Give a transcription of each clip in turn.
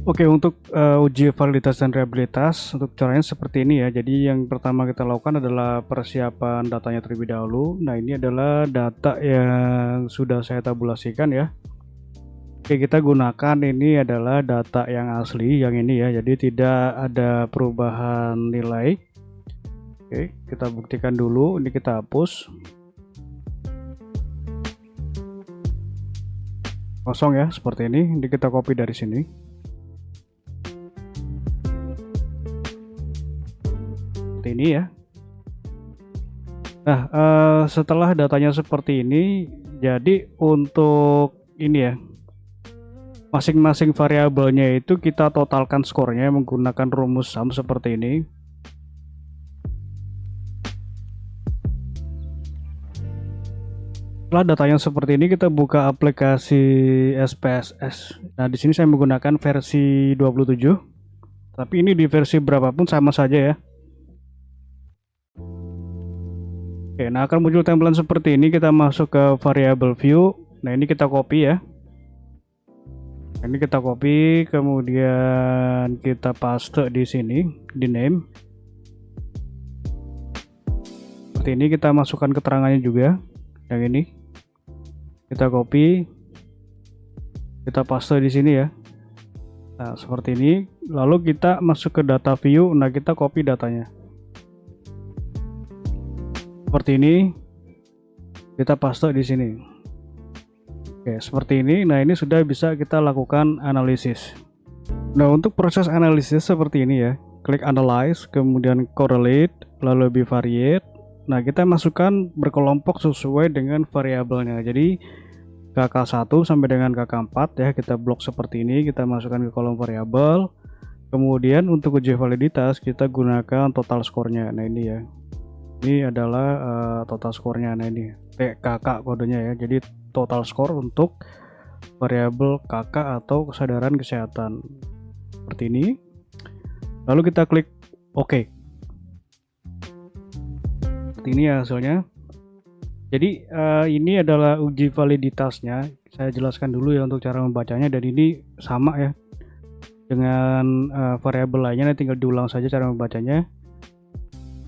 Oke, untuk uji validitas dan reliabilitas, untuk caranya seperti ini ya. Jadi yang pertama kita lakukan adalah persiapan datanya terlebih dahulu. Nah, ini adalah data yang sudah saya tabulasikan ya. Oke, kita gunakan ini adalah data yang asli, yang ini ya. Jadi tidak ada perubahan nilai. Oke, kita buktikan dulu. Ini kita hapus. Kosong ya, seperti ini. Ini kita copy dari sini. Seperti ini ya. Nah, setelah datanya seperti ini, jadi untuk ini ya, masing-masing variabelnya itu kita totalkan skornya menggunakan rumus sum seperti ini. Setelah datanya seperti ini, kita buka aplikasi SPSS. Nah, di sini saya menggunakan versi 27. Tapi ini di versi berapapun sama saja ya. Oke, nah akan muncul tampilan seperti ini. Kita masuk ke variable view. Nah, ini kita copy ya. Ini kita copy, kemudian kita paste di sini, di name. Seperti ini kita masukkan keterangannya juga. Yang ini kita copy, kita paste di sini ya. Nah, seperti ini. Lalu kita masuk ke data view. Nah, kita copy datanya. Seperti ini. Kita paste di sini. Oke, seperti ini. Nah, ini sudah bisa kita lakukan analisis. Nah, untuk proses analisis seperti ini ya. Klik analyze, kemudian correlate, lalu bivariate. Nah, kita masukkan berkelompok sesuai dengan variabelnya. Jadi KK1 sampai dengan KK4 ya, kita blok seperti ini, kita masukkan ke kolom variabel. Kemudian untuk uji validitas kita gunakan total skornya. Nah, ini ya. Ini adalah total skornya. Nah, ini TKK kodenya ya. Jadi total skor untuk variabel KK atau kesadaran kesehatan. Seperti ini. Lalu kita klik OK. Seperti ini ya hasilnya. Jadi ini adalah uji validitasnya. Saya jelaskan dulu ya untuk cara membacanya, dan ini sama ya dengan variabel lainnya. Tinggal diulang saja cara membacanya.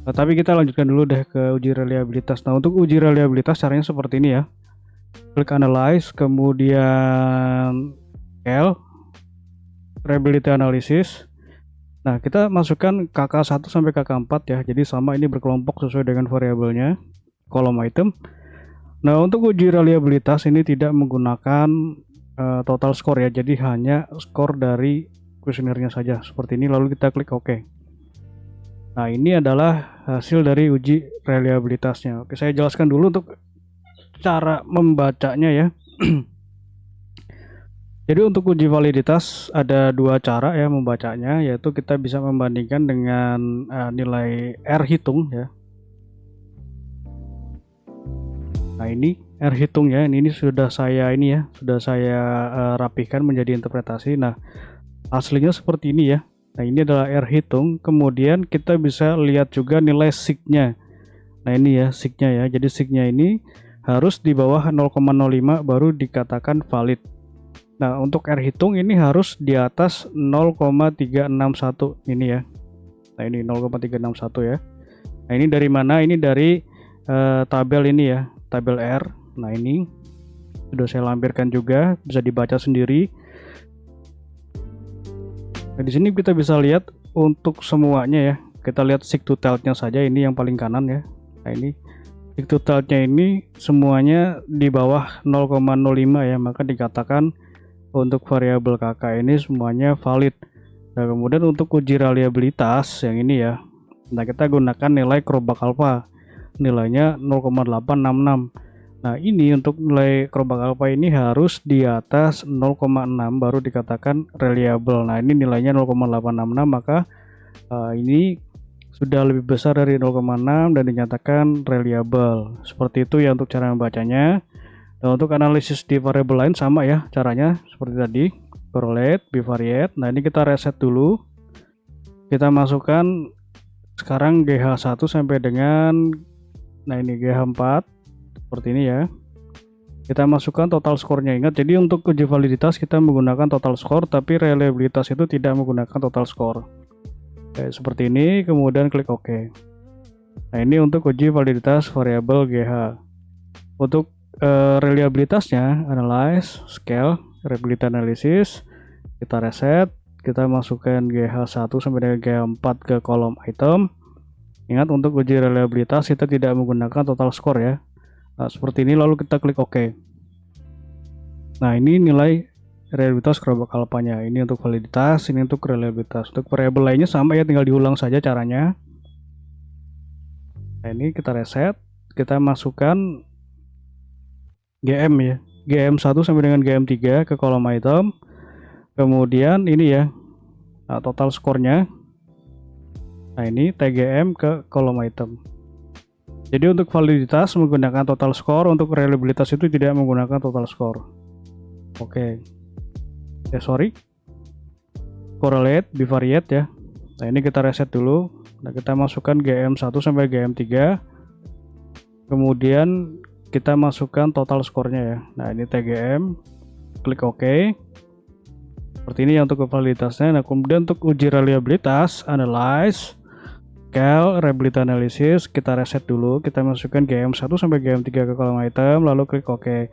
Tapi kita lanjutkan dulu deh ke uji reliabilitas. Nah, untuk uji reliabilitas caranya seperti ini ya. Klik analyze, kemudian L, reliability analysis. Nah, kita masukkan KK1 sampai KK4 ya. Jadi sama, ini berkelompok sesuai dengan variabelnya, kolom item. Nah, untuk uji reliabilitas ini tidak menggunakan total skor ya. Jadi hanya skor dari kuesionernya saja. Seperti ini, lalu kita klik OK. Nah, ini adalah hasil dari uji reliabilitasnya. Oke, saya jelaskan dulu untuk cara membacanya ya. Jadi untuk uji validitas ada dua cara ya membacanya, yaitu kita bisa membandingkan dengan nilai R hitung ya. Nah, ini R hitung ya. Ini sudah saya rapihkan menjadi interpretasi. Nah, aslinya seperti ini ya. Nah, ini adalah R hitung. Kemudian kita bisa lihat juga nilai sig-nya. Nah, ini ya sig-nya ya. Jadi sig-nya ini harus di bawah 0,05 baru dikatakan valid. Nah, untuk R hitung ini harus di atas 0,361 ini ya. Nah, ini 0,361 ya. Nah, ini dari mana? Ini dari tabel ini ya, tabel R. Nah, ini sudah saya lampirkan juga, bisa dibaca sendiri. Nah, di sini kita bisa lihat untuk semuanya ya. Kita lihat sig to telt-nya saja, ini yang paling kanan ya. Nah, ini sig to telt-nya ini semuanya di bawah 0,05 ya, maka dikatakan untuk variabel KK ini semuanya valid. Nah, kemudian untuk uji reliabilitas yang ini ya. Nah, kita gunakan nilai Crobak alpha. Nilainya 0,866. Nah, ini untuk nilai Crobak alpha ini harus di atas 0,6 baru dikatakan reliable. Nah, ini nilainya 0,866, maka ini sudah lebih besar dari 0,6 dan dinyatakan reliable. Seperti itu ya untuk cara membacanya. Nah, untuk analisis di variabel lain sama ya caranya seperti tadi, correlate, bivariate. Nah, ini kita reset dulu. Kita masukkan sekarang GH1 sampai dengan, nah ini GH4 seperti ini ya. Kita masukkan total skornya. Ingat, jadi untuk uji validitas kita menggunakan total skor, tapi reliabilitas itu tidak menggunakan total skor. Kayak seperti ini, kemudian klik OK. Nah, ini untuk uji validitas variabel GH. Untuk reliabilitasnya, analyze, scale, reliability analysis, kita reset, kita masukkan GH1 sampai dengan GH4 ke kolom item. Ingat, untuk uji reliabilitas kita tidak menggunakan total skor ya. Nah, seperti ini, lalu kita klik OK. Nah, ini nilai reliabilitas kelompok alfanya. Ini untuk validitas, ini untuk reliabilitas. Untuk variabel lainnya sama ya, tinggal diulang saja caranya. Nah, ini kita reset, kita masukkan GM ya, GM1 sampai dengan GM3 ke kolom item. Kemudian ini ya, nah, total skornya. Nah, ini TGM ke kolom item. Jadi untuk validitas menggunakan total skor, untuk reliabilitas itu tidak menggunakan total skor. Oke. Sorry. Correlate, bivariate ya. Nah, ini kita reset dulu. Nah, kita masukkan GM1 sampai GM3. Kemudian kita masukkan total skornya ya. Nah, ini TGM. Klik OK. Seperti ini ya untuk validitasnya. Nah, kemudian untuk uji reliabilitas, analyze, scale, reliability analysis, kita reset dulu, kita masukkan GM1 sampai GM3 ke kolom item, lalu klik OK.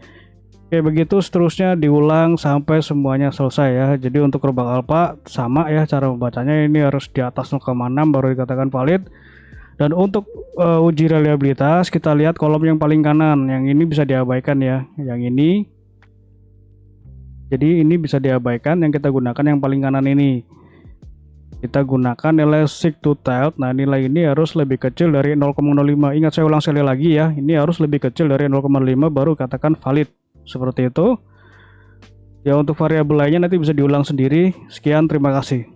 Oke, begitu seterusnya diulang sampai semuanya selesai ya. Jadi untuk Kerbau Alpha sama ya cara membacanya, ini harus di atas 0,6 baru dikatakan valid. Dan untuk uji reliabilitas kita lihat kolom yang paling kanan, yang ini bisa diabaikan ya, yang ini. Jadi ini bisa diabaikan, yang kita gunakan yang paling kanan ini. Kita gunakan nilai seek to tilt. Nah, nilai ini harus lebih kecil dari 0,05. Ingat, saya ulang sekali lagi ya, ini harus lebih kecil dari 0,5 baru katakan valid. Seperti itu ya. Untuk variabel lainnya nanti bisa diulang sendiri. Sekian, terima kasih.